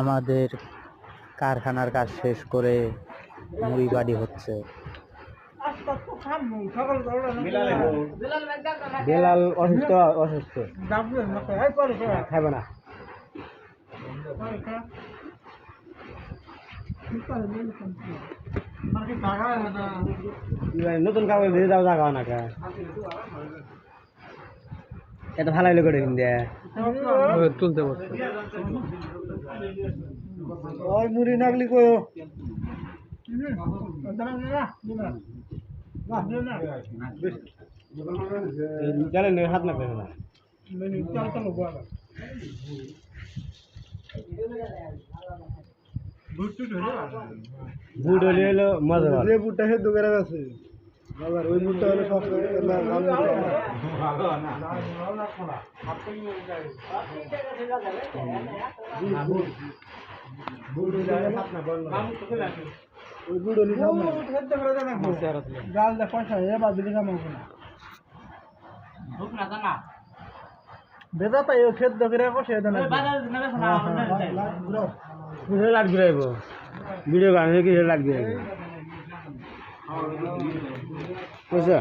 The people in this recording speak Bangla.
আমাদের কারখানার কাজ শেষ করে মুড়ি বাড়ি হচ্ছে। বেলাল অসুস্থ অসুস্থ খাবে না। নতুন কাপড় ভেজে যাও জাগা না কা এত ভালো হইলো করে হিন্দে তুলতে বসছে ওই মুড়ি নাগলি কো চলে নে হাত না করে না বুট হলে হলো মজা যে বুটটা সেদ্ধ করে আছে বাবার ওই বুটটা হলে সব ওই বুট হলে সেদ্ধ করে দেন জাল দে পয়সা এবার দিলি কামাবো না ভুক না জানা বেদা তাই সেদ্ধ করে কষে দেন বাজার নেবে না লাগ ঘুরাইব ভিডিও বানালে কি লাগ ঘুরাইব পয়সা